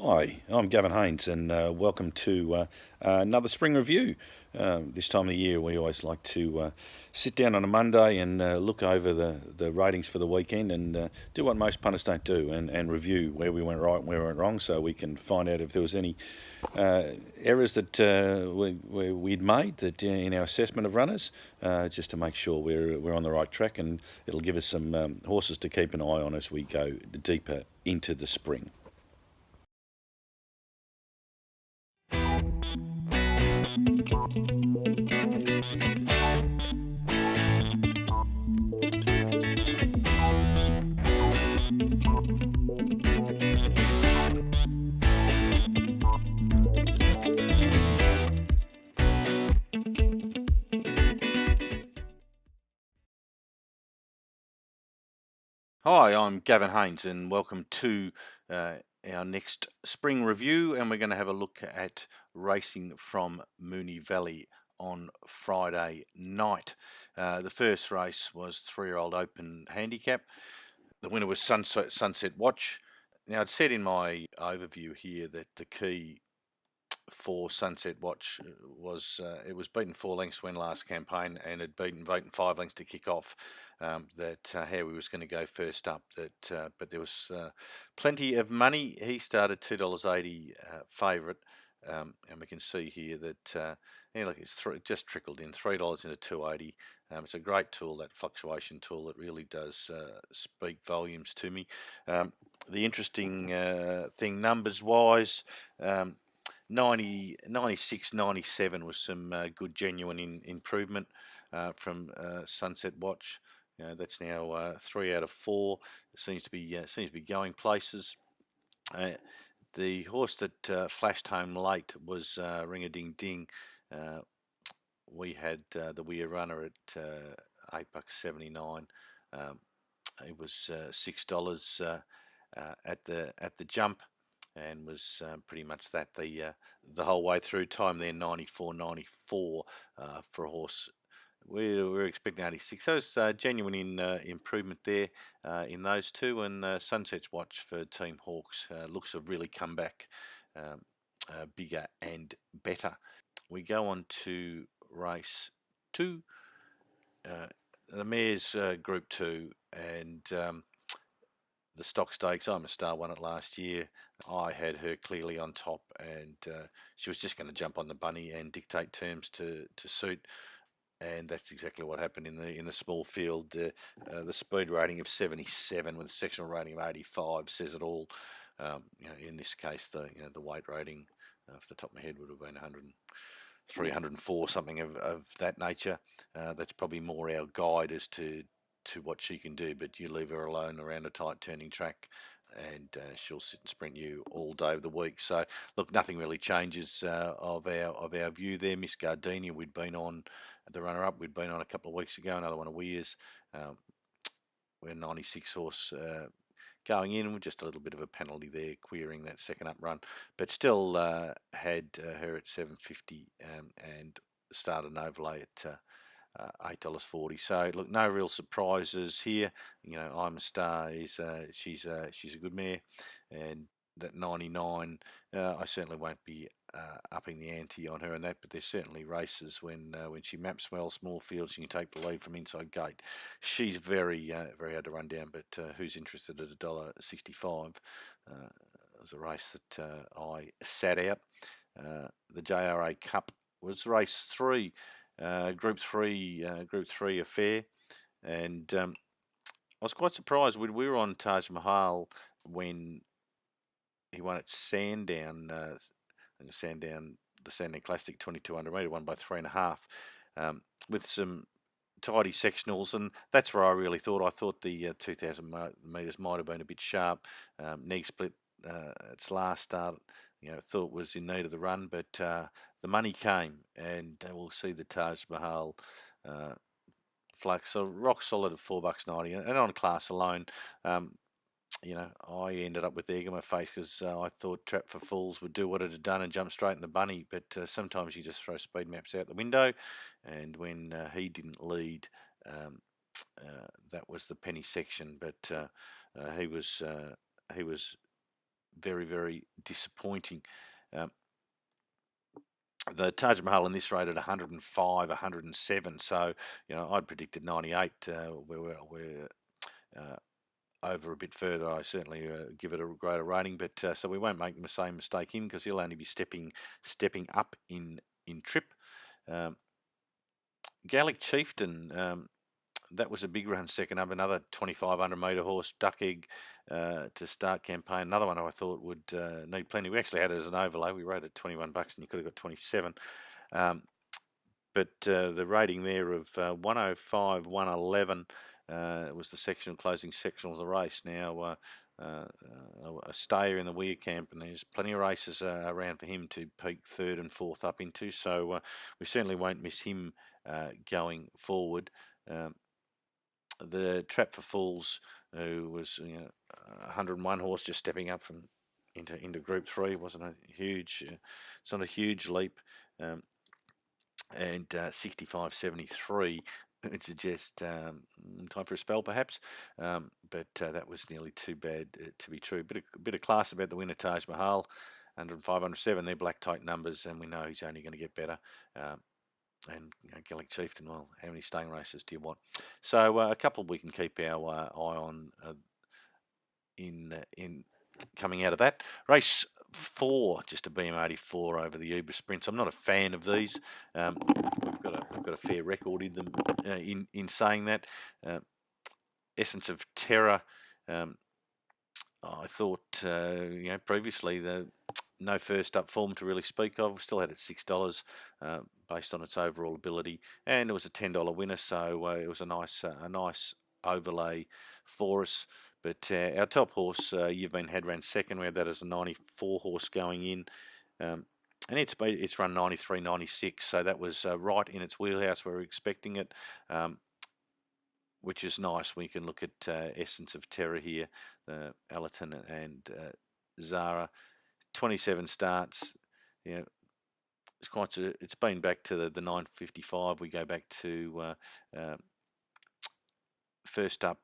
Hi, I'm Gavin Haynes, and welcome to another spring review. This time of the year, we always like to sit down on a Monday and look over the ratings for the weekend and do what most punters don't do and review where we went right and where we went wrong, so we can find out if there was any errors that we'd made that in our assessment of runners, just to make sure we're on the right track, and it'll give us some horses to keep an eye on as we go deeper into the spring. Hi, I'm Gavin Haynes, and welcome to our next spring review. And we're going to have a look at racing from Moonee Valley on Friday night. The first race was 3-year-old Open Handicap. The winner was Sunset Watch. Now, I'd said in my overview here that the key for Sunset Watch was it was beaten 4 lengths when last campaign, and had beaten 5 lengths to kick off. That Harry was going to go first up. But there was plenty of money. He started $2.80 favourite, and we can see here that look, it's just trickled in $3 into 2.80. It's a great tool, that fluctuation tool. It really does speak volumes to me. The interesting thing numbers wise. 90, 96, 97 was some good genuine improvement from Sunset Watch. That's now 3 out of 4. It seems to be going places. The horse that flashed home late was Ring a Ding Ding. We had the Weir runner at $8.79. It was $6 at the jump, and was pretty much that the whole way through. Time there 94.94 for a horse. We were expecting 86, so it's genuine improvement there in those two. And Sunset's Watch for Team Hawkes looks to have really come back bigger and better. We go on to race 2, the mares Group 2, and the stock stakes. I'm a Star won it last year. I had her clearly on top, and she was just going to jump on the bunny and dictate terms to suit. And that's exactly what happened in the small field. The speed rating of 77 with a sectional rating of 85 says it all. In this case, the weight rating, off the top of my head, would have been 100, 304, something of that nature. That's probably more our guide as to what she can do, but you leave her alone around a tight turning track, and she'll sit and sprint you all day of the week. So look, nothing really changes of our view there. Miss Gardenia, we'd been on the runner-up. We'd been on a couple of weeks ago, another one of Weir's. We're 96 horse going in with just a little bit of a penalty there, queering that second up run, but still had her at 7.50 and started an overlay at $8.40. So look, no real surprises here. I'm a Star is she's a good mare, and that 99, I certainly won't be upping the ante on her and that, but there's certainly races when she maps well, small fields, you can take the lead from inside gate. She's very very hard to run down, but who's interested at $1.65? It was a race that I sat out. The JRA Cup was race 3. Group 3 affair, and I was quite surprised. We were on Taj Mahal when he won at Sandown, the Sandown Classic 2200 metre, won by 3.5, with some tidy sectionals, and that's where I really thought. I thought the 2000 metres might have been a bit sharp. Knee split its last start, thought was in need of the run, but the money came, and we'll see the Taj Mahal flux. So rock solid at $4.90, and on class alone. I ended up with egg on my face because I thought Trap for Fools would do what it had done and jump straight in the bunny, but sometimes you just throw speed maps out the window, and when he didn't lead, that was the penny section, but he was very, very disappointing. The Taj Mahal in this rated 105, 107. So, I'd predicted 98. We're over a bit further. I certainly give it a greater rating, but so we won't make the same mistake in, because he'll only be stepping up in trip. Gallic Chieftain, that was a big run second up, another 2,500 metre horse, duck egg to start campaign. Another one I thought would need plenty. We actually had it as an overlay. We rated $21 and you could have got 27. But the rating there of 105, 111 was the sectional closing sectional of the race. Now a stayer in the Weir camp, and there's plenty of races around for him to peak third and fourth up into. So we certainly won't miss him going forward. The Trap for Fools, who was 101 horse, just stepping up from into Group 3, wasn't a huge. It's not a huge leap. And 65.73 would suggest time for a spell, perhaps, but that was nearly too bad to be true. Bit of class about the winner, Taj Mahal, 105, 107. They're black tight numbers, and we know he's only going to get better. And Gallic Chieftain, well, how many staying races do you want? So a couple we can keep our eye on in coming out of that. Race 4, just a BM84 over the Uber Sprints. I'm not a fan of these. We've got a fair record in them. In saying that, Essence of Terror. I thought previously no first up form to really speak of. We still had it $6 based on its overall ability, and it was a $10 winner, so it was a nice overlay for us. But our top horse, You've Been Had, ran second. We had that as a 94 horse going in, and it's run 93, 96, so that was right in its wheelhouse where we were expecting it, which is nice. We can look at Essence of Terror here, Allerton and Zara. 27 starts. It's been back to the 955. We go back to first up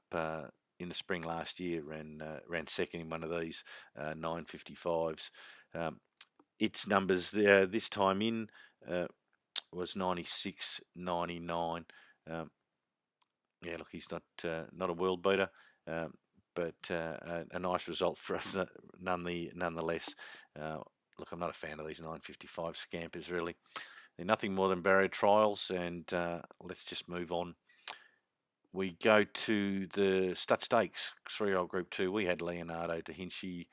in the spring last year, ran second in one of these 955s. Its numbers this time in was 96, 99. Look, he's not a world beater, but a nice result for us nonetheless. Look, I'm not a fan of these 955 scampers, really. They're nothing more than barrier trials, and let's just move on. We go to the Stud Stakes, 3-year-old Group 2. We had Leonardo da Vinci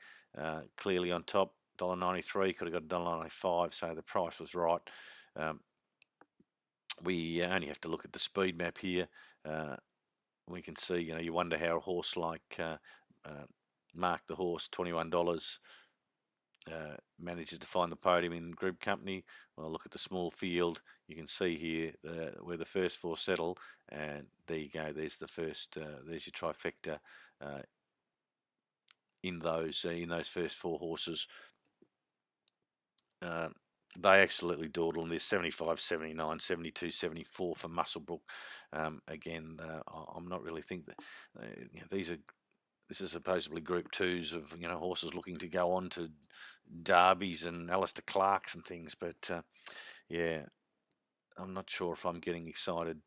clearly on top, $1.93. Could have got $1.95, so the price was right. We only have to look at the speed map here. We can see, you wonder how a horse like Mark the Horse, $21, manages to find the podium in group company. Well, look at the small field. You can see here where the first 4 settle, and there you go. There's the first. There's your trifecta in those first 4 horses. They absolutely dawdle, and there's 75, 79, 72, 74 for Musselbrook. Again, I'm not really think that this is supposedly Group 2s of horses looking to go on to derbies and Alistair Clarks and things, but I'm not sure if I'm getting excited.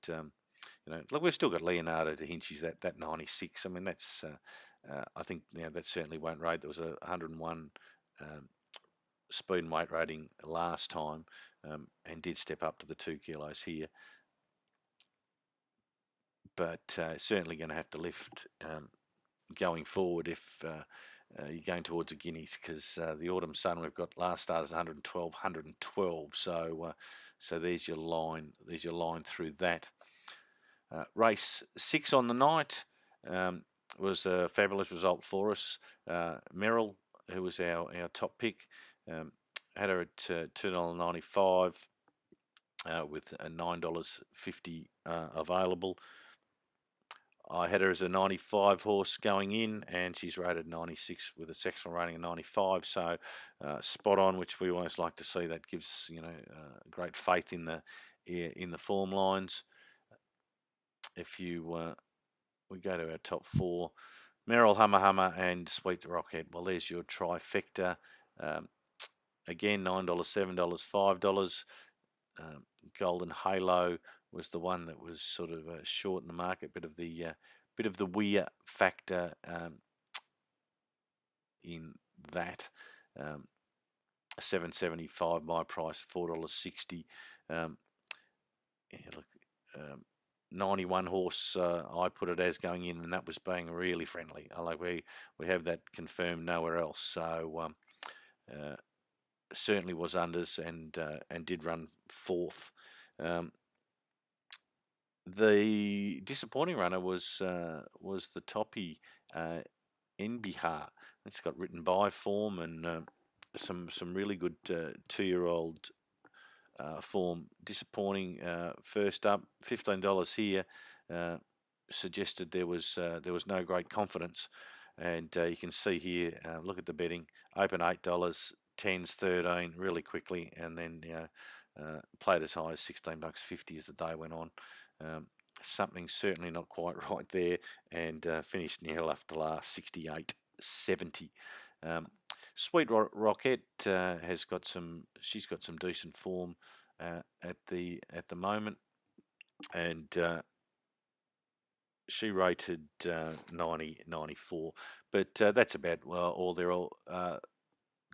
Look, we've still got Leonardo da Vinci's that 96. I mean, that's I think that certainly won't rate. There was a 101 speed and weight rating last time, and did step up to the 2 kilos here, but certainly going to have to lift going forward if you're going towards the Guineas, because the Autumn Sun we've got last start is 112. So there's your line. There's your line through that. Race 6 on the night was a fabulous result for us. Merrill, who was our top pick, had her at $2.95 with a $9.50 available. I had her as a 95 horse going in, and she's rated 96 with a sectional rating of 95. So spot on, which we always like to see. That gives great faith in the form lines. If we go to our top 4, Merrill, Hummer Hummer, and Sweet Rocket. Well, there's your trifecta. Um, again, $9, $7, $5. Golden Halo was the one that was sort of short in the market. Bit of the weir factor in that. Um, 7.75 my price, $4.60. Yeah, look, 91 horse, I put it as going in, and that was being really friendly. Like we have that confirmed nowhere else. So certainly was unders and did run fourth. The disappointing runner was the Toppy Bihar. It's got written by form and some really good 2-year-old form. Disappointing. First up, $15 here. Suggested there was no great confidence, and you can see here. Look at the betting. Open $8, 10s 13 really quickly, and then played as high as $16.50 as the day went on. Something certainly not quite right there, and finished nil after last 68.70. Sweet Rocket has got some. She's got some decent form at the moment, and she rated 90.94, but that's about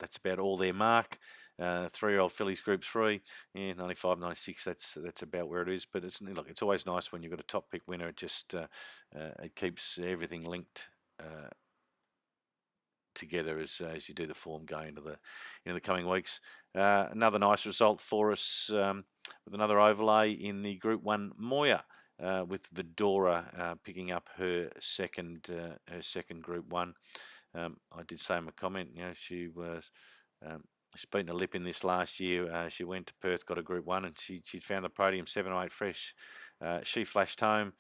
that's about all their mark. 3-year-old fillies Group 3, yeah, 95, 96. That's about where it is. But it's always nice when you've got a top pick winner. It just it keeps everything linked together as you do the form going into the coming weeks. Another nice result for us with another overlay in the Group 1 Moya. With Vidora picking up her second Group 1. I did say in my comment, she was she's beaten a lip in this last year. She went to Perth, got a Group 1, and she'd found the podium 7 or 8 fresh. She flashed home.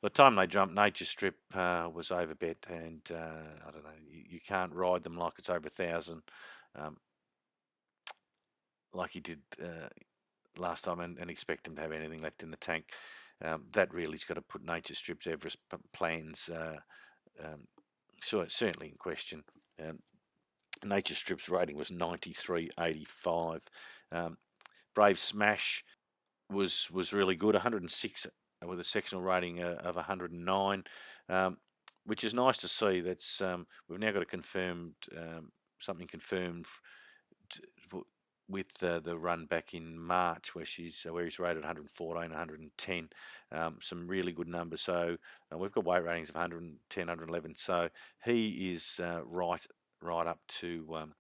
The time they jumped, Nature Strip was overbet, and I don't know, you can't ride them like it's over 1,000, like he did last time, and expect him to have anything left in the tank. That really's got to put Nature Strip's Everest plans certainly in question. Nature Strip's rating was 93.85. Brave Smash was really good, 106 with a sectional rating of 109, which is nice to see. That's we've now got a confirmed something confirmed with the run back in March where he's rated 114, 110, some really good numbers. So we've got weight ratings of 110, 111. So he is right up to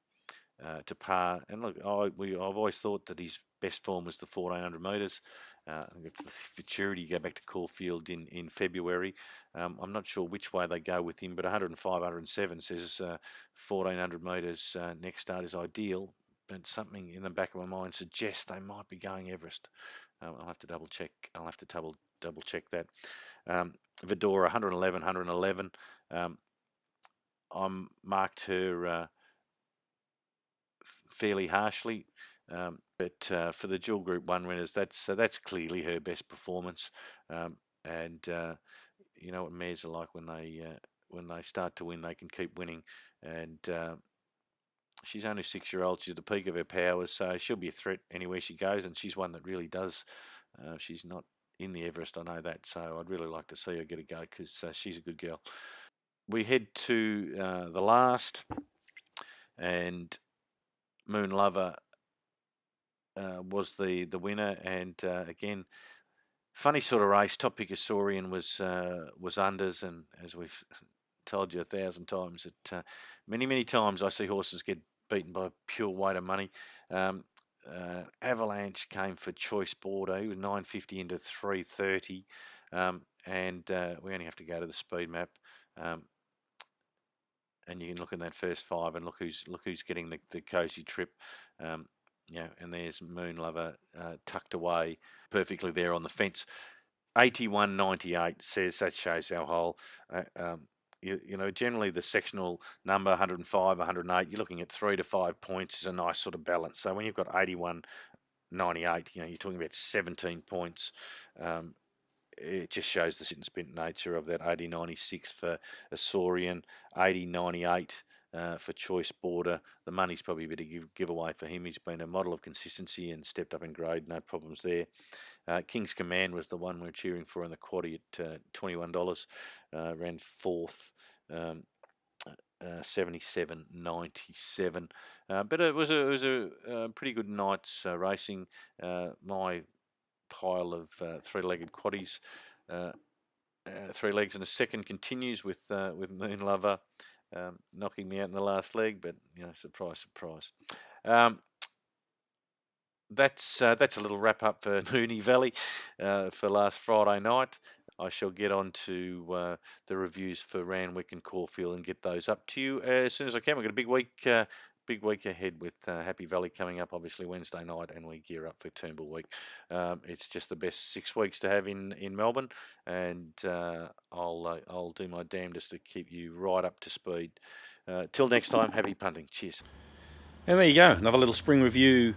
par. And look, I've always thought that his best form was the 1400 metres. I think it's the futurity. You go back to Caulfield in February. I'm not sure which way they go with him, but 105, 107 says 1400 metres next start is ideal. But something in the back of my mind suggests they might be going Everest. I'll have to double check. I'll have to double check that. Vidora 111, 111. I'm marked her fairly harshly, but for the dual Group 1 winners, that's clearly her best performance. And you know what mares are like when they start to win, they can keep winning. And she's only 6-year-old. She's at the peak of her powers, so she'll be a threat anywhere she goes. And she's one that really does. She's not in the Everest, I know that. So I'd really like to see her get a go because she's a good girl. We head to the last, and Moon Lover was the winner, and again, funny sort of race. Top Pick Saurian was unders, and as we've told you 1,000 times, that many times I see horses get beaten by pure weight of money. Avalanche came for Choice Border. He was 950 into 330, and we only have to go to the speed map. And you can look in that first 5 and look who's getting the cozy trip. And there's Moon Lover tucked away perfectly there on the fence. 81.98 says that shows our hole. Generally the sectional number 105, 108, you're looking at 3 to 5 points is a nice sort of balance. So when you've got 81.98, you're talking about 17 points. it just shows the sit and spin nature of that. 80.96 for Asaurian, 80.98 for Choice Border. The money's probably a bit of giveaway for him. He's been a model of consistency and stepped up in grade, no problems there. King's Command was the one we're cheering for in the quaddie at $21. Ran fourth. 77.97, but it was a pretty good night's racing. My pile of three-legged quaddies, three legs and a second, continues with Moon Lover knocking me out in the last leg, but surprise, surprise. That's a little wrap up for Moonee Valley for last Friday night. I shall get on to the reviews for Randwick and Caulfield and get those up to you as soon as I can. We've got a big week ahead with Happy Valley coming up, obviously Wednesday night, and we gear up for Turnbull Week. It's just the best 6 weeks to have in Melbourne, and I'll do my damnedest to keep you right up to speed. Till next time, happy punting. Cheers. And there you go, another little spring review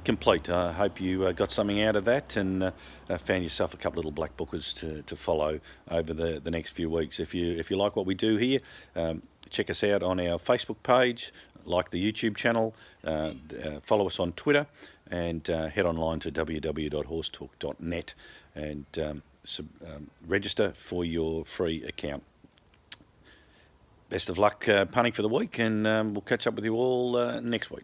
complete. I hope you got something out of that and found yourself a couple little black bookers to follow over the next few weeks. If you like what we do here, check us out on our Facebook page, like the YouTube channel, follow us on Twitter, and head online to www.horsetorque.net and register for your free account. Best of luck punting for the week, and we'll catch up with you all next week.